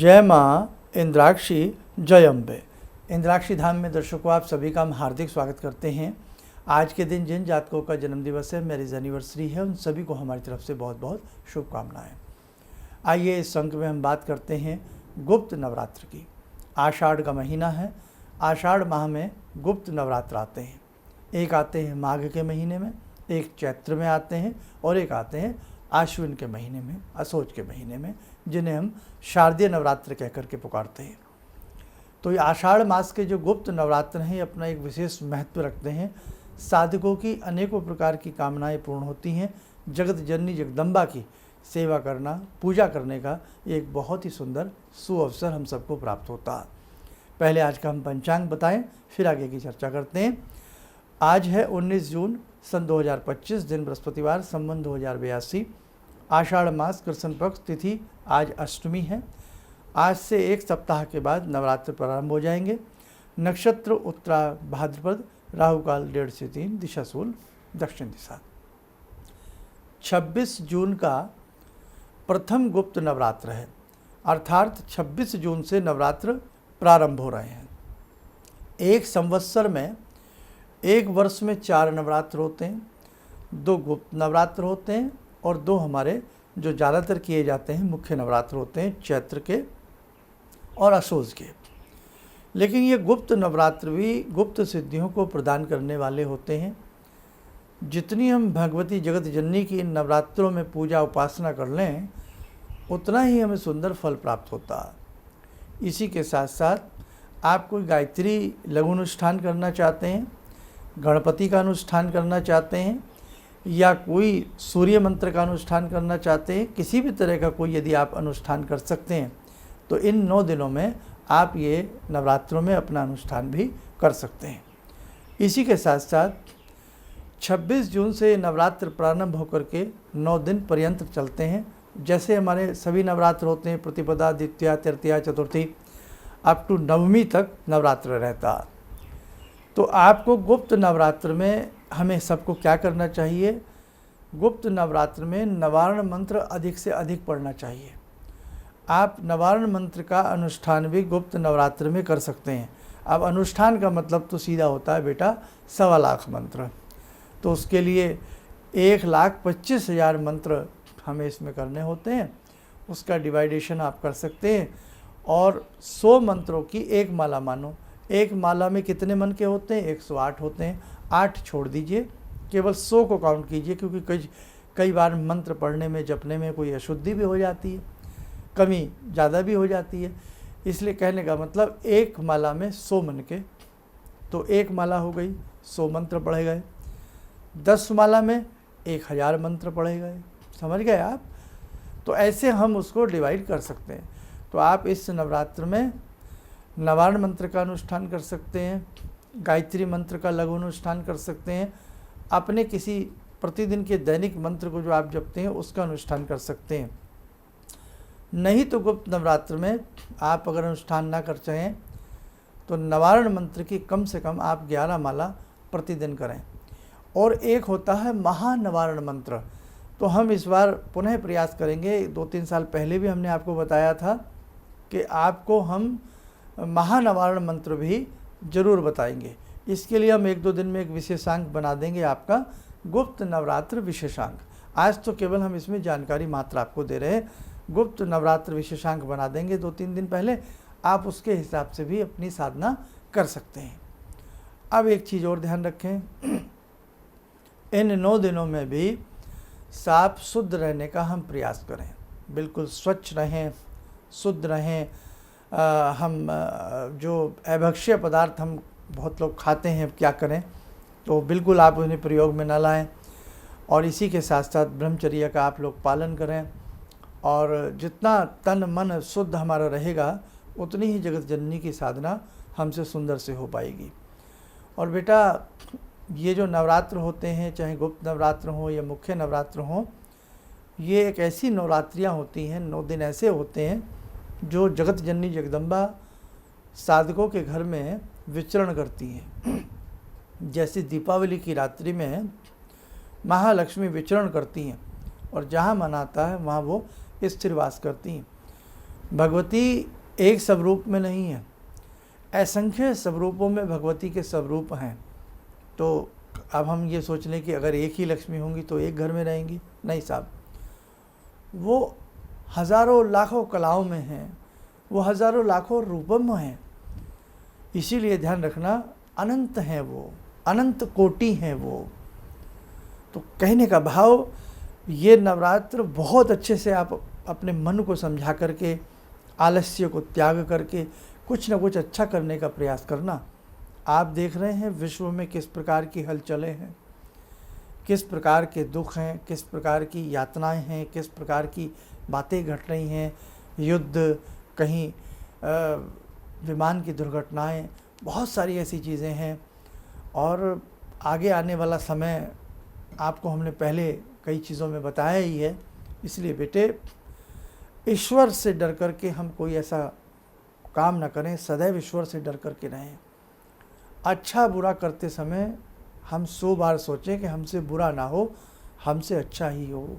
जय माँ इंद्राक्षी जय अम्बे। इंद्राक्षी धाम में दर्शकों आप सभी का हम हार्दिक स्वागत करते हैं। आज के दिन जिन जातकों का जन्मदिवस है, मैरिज एनिवर्सरी है, उन सभी को हमारी तरफ से बहुत बहुत शुभकामनाएं। आइए इस अंक में हम बात करते हैं गुप्त नवरात्र की। आषाढ़ का महीना है। आषाढ़ माह में गुप्त नवरात्र आते हैं। एक आते हैं माघ के महीने में, एक चैत्र में आते हैं और एक आते हैं आश्विन के महीने में, असोज के महीने में, जिन्हें हम शारदीय नवरात्र कह करके पुकारते हैं। तो ये आषाढ़ मास के जो गुप्त नवरात्र हैं, अपना एक विशेष महत्व रखते हैं। साधकों की अनेकों प्रकार की कामनाएं पूर्ण होती हैं। जगत जननी जगदम्बा की सेवा करना, पूजा करने का एक बहुत ही सुंदर सुअवसर हम सबको प्राप्त होता है। पहले आज का हम पंचांग बताएं, फिर आगे की चर्चा करते हैं। आज है 19 जून सन 2025, दिन बृहस्पतिवार, संवत 2082। आषाढ़ मास कृष्ण पक्ष, तिथि आज अष्टमी है। आज से एक सप्ताह के बाद नवरात्र प्रारंभ हो जाएंगे। नक्षत्र उत्तरा भाद्रपद, राहु काल 1:30 से 3, दिशा शूल दक्षिण दिशा। 26 जून का प्रथम गुप्त नवरात्र है, अर्थात 26 जून से नवरात्र प्रारंभ हो रहे हैं। एक संवत्सर में, एक वर्ष में 4 नवरात्र होते हैं। 2 गुप्त नवरात्र होते हैं और 2 हमारे जो ज़्यादातर किए जाते हैं मुख्य नवरात्र होते हैं, चैत्र के और असोज के। लेकिन ये गुप्त नवरात्र भी गुप्त सिद्धियों को प्रदान करने वाले होते हैं। जितनी हम भगवती जगत जननी की इन नवरात्रों में पूजा उपासना कर लें, उतना ही हमें सुंदर फल प्राप्त होता है। इसी के साथ साथ आप कोई गायत्री लघु अनुष्ठान करना चाहते हैं, गणपति का अनुष्ठान करना चाहते हैं, या कोई सूर्य मंत्र का अनुष्ठान करना चाहते हैं, किसी भी तरह का कोई यदि आप अनुष्ठान कर सकते हैं, तो इन 9 दिनों में आप ये नवरात्रों में अपना अनुष्ठान भी कर सकते हैं। इसी के साथ साथ 26 जून से नवरात्र प्रारंभ होकर के 9 दिन पर्यंत चलते हैं। जैसे हमारे सभी नवरात्र होते हैं, प्रतिपदा, द्वितीया, तृतीया, चतुर्थी, अप टू नवमी तक नवरात्र रहता है। तो आपको गुप्त नवरात्र में हमें सबको क्या करना चाहिए? गुप्त नवरात्र में नवारण मंत्र अधिक से अधिक पढ़ना चाहिए। आप नवारण मंत्र का अनुष्ठान भी गुप्त नवरात्र में कर सकते हैं। अब अनुष्ठान का मतलब तो सीधा होता है बेटा 1.25 लाख मंत्र। तो उसके लिए 1,25,000 मंत्र हमें इसमें करने होते हैं। उसका डिवाइडेशन आप कर सकते हैं और 100 मंत्रों की एक माला मानो। एक माला में कितने मन के होते हैं? 108 होते हैं। 8 छोड़ दीजिए, केवल 100 को काउंट कीजिए, क्योंकि कई बार मंत्र पढ़ने में, जपने में कोई अशुद्धि भी हो जाती है, कमी ज़्यादा भी हो जाती है। इसलिए कहने का मतलब एक माला में 100 मन के, तो एक माला हो गई, 100 मंत्र पढ़े गए। 10 माला में 1000 मंत्र पढ़े गए। समझ गए आप? तो ऐसे हम उसको डिवाइड कर सकते हैं। तो आप इस नवरात्र में नवारण मंत्र का अनुष्ठान कर सकते हैं, गायत्री मंत्र का लघु अनुष्ठान कर सकते हैं, अपने किसी प्रतिदिन के दैनिक मंत्र को जो आप जपते हैं उसका अनुष्ठान कर सकते हैं। नहीं तो गुप्त नवरात्र में आप अगर अनुष्ठान ना कर चाहें तो नवारण मंत्र की कम से कम आप 11 माला प्रतिदिन करें। और एक होता है महानवारण मंत्र। तो हम इस बार पुनः प्रयास करेंगे। 2-3 साल पहले भी हमने आपको बताया था कि आपको हम महानवारण मंत्र भी जरूर बताएंगे। इसके लिए हम 1-2 दिन में एक विशेषांक बना देंगे, आपका गुप्त नवरात्र विशेषांक। आज तो केवल हम इसमें जानकारी मात्र आपको दे रहे हैं। गुप्त नवरात्र विशेषांक बना देंगे 2-3 दिन पहले, आप उसके हिसाब से भी अपनी साधना कर सकते हैं। अब एक चीज़ और ध्यान रखें, इन 9 दिनों में भी साफ शुद्ध रहने का हम प्रयास करें। बिल्कुल स्वच्छ रहें, शुद्ध रहें। हम जो अभक्ष्य पदार्थ हम बहुत लोग खाते हैं, क्या करें, तो बिल्कुल आप उन्हें प्रयोग में न लाएं। और इसी के साथ साथ ब्रह्मचर्य का आप लोग पालन करें। और जितना तन मन शुद्ध हमारा रहेगा, उतनी ही जगत जननी की साधना हमसे सुंदर से हो पाएगी। और बेटा, ये जो नवरात्र होते हैं, चाहे गुप्त नवरात्र हो या मुख्य नवरात्र हो, ये एक ऐसी नवरात्रियाँ होती हैं, 9 दिन ऐसे होते हैं जो जगत जननी जगदम्बा साधकों के घर में विचरण करती हैं। जैसे दीपावली की रात्रि में महालक्ष्मी विचरण करती हैं और जहाँ मन आता है वहाँ वो स्थिर वास करती हैं। भगवती एक स्वरूप में नहीं है, असंख्य स्वरूपों में भगवती के स्वरूप हैं। तो अब हम ये सोच लें कि अगर एक ही लक्ष्मी होंगी तो एक घर में रहेंगी, नहीं साहब, वो हज़ारों लाखों कलाओं में हैं, वो हज़ारों लाखों रूपों में हैं। इसीलिए ध्यान रखना, अनंत हैं वो, अनंत कोटि हैं वो। तो कहने का भाव, ये नवरात्र बहुत अच्छे से आप अपने मन को समझा करके, आलस्य को त्याग करके कुछ न कुछ अच्छा करने का प्रयास करना। आप देख रहे हैं विश्व में किस प्रकार की हलचलें हैं, किस प्रकार के दुख हैं, किस प्रकार की यातनाएं हैं, किस प्रकार की बातें घट रही हैं, युद्ध, कहीं विमान की दुर्घटनाएं, बहुत सारी ऐसी चीज़ें हैं। और आगे आने वाला समय आपको हमने पहले कई चीज़ों में बताया ही है। इसलिए बेटे, ईश्वर से डर करके हम कोई ऐसा काम ना करें, सदैव ईश्वर से डर करके रहें। अच्छा बुरा करते समय हम 100 बार सोचें कि हमसे बुरा ना हो, हमसे अच्छा ही हो।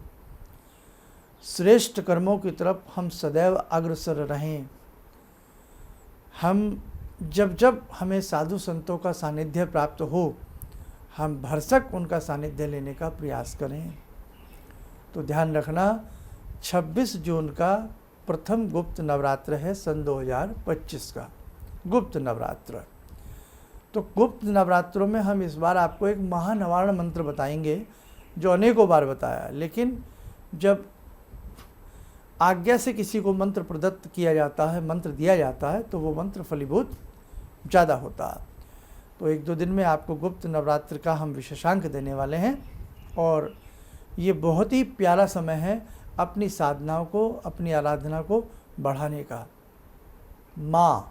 श्रेष्ठ कर्मों की तरफ हम सदैव अग्रसर रहें। हम जब जब हमें साधु संतों का सानिध्य प्राप्त हो, हम भरसक उनका सानिध्य लेने का प्रयास करें। तो ध्यान रखना, 26 जून का प्रथम गुप्त नवरात्र है सन 2025 का गुप्त नवरात्र। तो गुप्त नवरात्रों में हम इस बार आपको एक महानवारण मंत्र बताएंगे, जो अनेकों बार बताया, लेकिन जब आज्ञा से किसी को मंत्र प्रदत्त किया जाता है, मंत्र दिया जाता है, तो वो मंत्र फलीभूत ज़्यादा होता है। तो 1-2 दिन में आपको गुप्त नवरात्र का हम विशेषांक देने वाले हैं। और ये बहुत ही प्यारा समय है अपनी साधनाओं को, अपनी आराधना को बढ़ाने का। माँ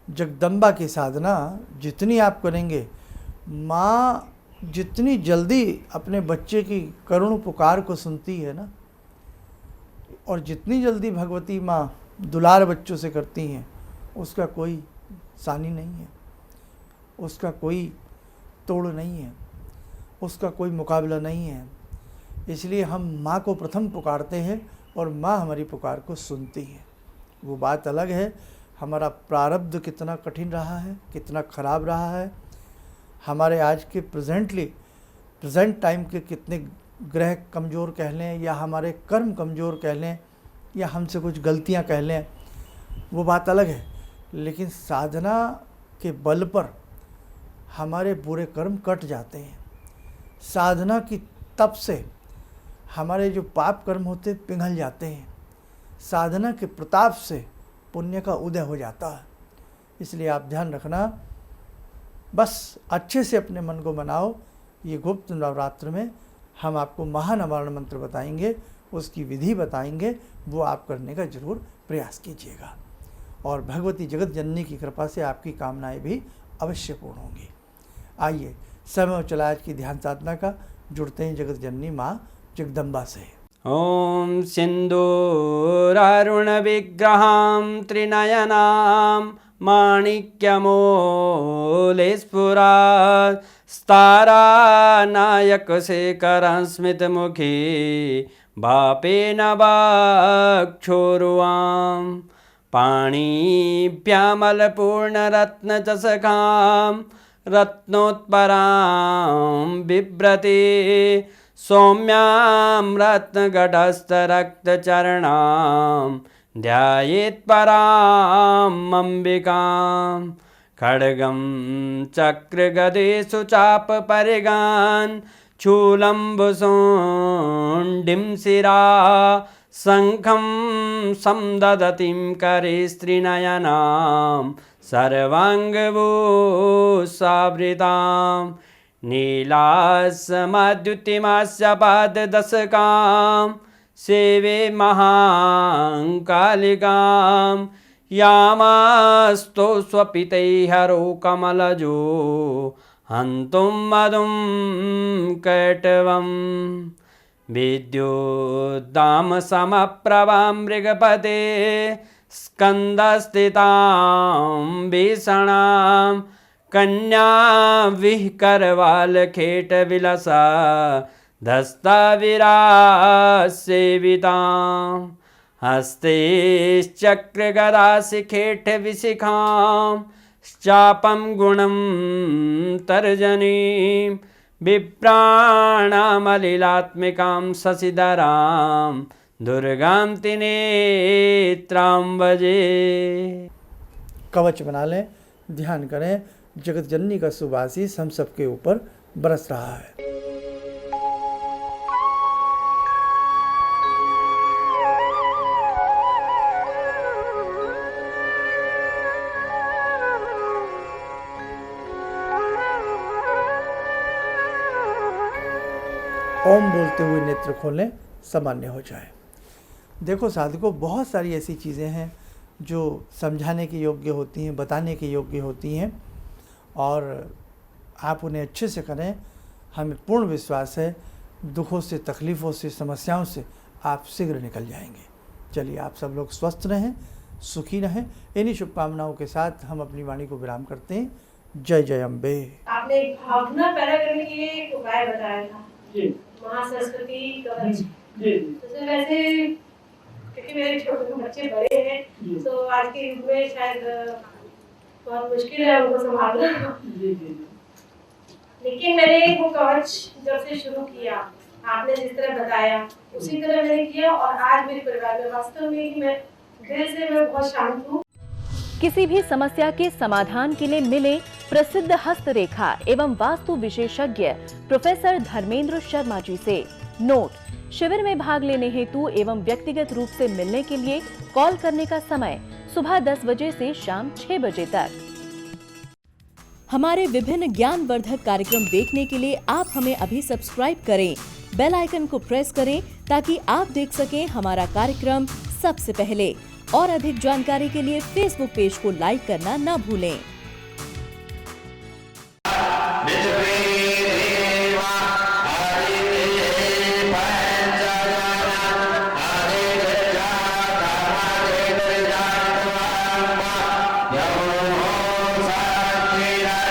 जगदम्बा की साधना जितनी आप करेंगे, माँ जितनी जल्दी अपने बच्चे की करुण पुकार को सुनती है ना, और जितनी जल्दी भगवती माँ दुलार बच्चों से करती हैं, उसका कोई सानी नहीं है, उसका कोई तोड़ नहीं है, उसका कोई मुकाबला नहीं है। इसलिए हम माँ को प्रथम पुकारते हैं और माँ हमारी पुकार को सुनती है। वो बात अलग है, हमारा प्रारब्ध कितना कठिन रहा है, कितना ख़राब रहा है, हमारे आज के प्रेजेंट टाइम के कितने ग्रह कमज़ोर कह लें, या हमारे कर्म कमज़ोर कह लें, या हमसे कुछ गलतियाँ कह लें, वो बात अलग है। लेकिन साधना के बल पर हमारे बुरे कर्म कट जाते हैं। साधना की तप से हमारे जो पाप कर्म होते पिघल जाते हैं। साधना के प्रताप से पुण्य का उदय हो जाता है। इसलिए आप ध्यान रखना, बस अच्छे से अपने मन को बनाओ। ये गुप्त नवरात्र में हम आपको महानवारण मंत्र बताएंगे, उसकी विधि बताएंगे, वो आप करने का जरूर प्रयास कीजिएगा। और भगवती जगत जननी की कृपा से आपकी कामनाएं भी अवश्य पूर्ण होंगी। आइए समय और चला आज की ध्यान साधना का, जुड़ते हैं जगत जननी माँ जगदम्बा से। ॐ सिन्दूरारुण विग्रहां त्रिनयनां माणिक्यमौले स्फुरात् स्तारानायकशेखरं स्मितमुखी भापेन वक्षोरुवां पाणिभ्यामलपूर्णरत्नचषकां रत्नोत्परां बिभ्रति सौम्यां रत्नगटस्थरक्तचरणां ध्यायेत्पराम् अम्बिकां खड्गं चक्रगदेषु चापपरिगान् शूलम्बुशुण्डिं शिरा शङ्खं संदधतीं करे स्त्रीनयनां सर्वाङ्गभूषावृतां नीलासमद्युतिमास्य पाददशकां सेवे महाकालिकां यामास्तो स्वपितैर्हरो कमलजो हन्तुं मधुं कैटवं विद्युद्दामसमप्रभां मृगपते स्कन्दस्थितां भीषणां कन्या विहकरवालखेटविलसा धस्ताविरासेवितां हस्तैश्चक्रगदाशिखेट्विशिखां चापं गुणं तर्जनीं विप्राणामलिलात्मिकां शशिधरां दुर्गां त्रिनेत्रां भजे। कवच बना लें, ध्यान करें, जगत जननी का शुभ आशीष हम सबके ऊपर बरस रहा है। ओम बोलते हुए नेत्र खोलें, सामान्य हो जाए। देखो साधकों, बहुत सारी ऐसी चीज़ें हैं जो समझाने के योग्य होती हैं, बताने के योग्य होती हैं, और आप उन्हें अच्छे से करें। हमें पूर्ण विश्वास है दुखों से, तकलीफ़ों से, समस्याओं से आप शीघ्र निकल जाएंगे। चलिए, आप सब लोग स्वस्थ रहें, सुखी रहें। इन्हीं शुभकामनाओं के साथ हम अपनी वाणी को विराम करते हैं। जय जय अम्बे। आपने एक भावना पैदा करने के लिए एक उपाय बताया था, जी महासरस्वती कवच। जी तो सर वैसे क्योंकि मेरे छोटे बच्चे बड़े हैं, तो आज के युग में शायद बहुत मुश्किल है उनको संभालना, जी जी लेकिन मैंने वो कवच जब से शुरू किया, आपने जिस तरह बताया उसी तरह मैंने किया, और आज मेरे परिवार में वास्तव में कि मैं दिल से मैं बहुत शांत हूँ। किसी भी समस्या के समाधान के लिए मिले प्रसिद्ध हस्तरेखा एवं वास्तु विशेषज्ञ प्रोफेसर धर्मेंद्र शर्मा जी से। नोट: शिविर में भाग लेने हेतु एवं व्यक्तिगत रूप से मिलने के लिए कॉल करने का समय सुबह 10 बजे से शाम 6 बजे तक। हमारे विभिन्न ज्ञानवर्धक कार्यक्रम देखने के लिए आप हमें अभी सब्सक्राइब करें, बेल आइकन को प्रेस करें ताकि आप देख सकें हमारा कार्यक्रम सबसे पहले। और अधिक जानकारी के लिए फेसबुक पेज को लाइक करना न भूलें।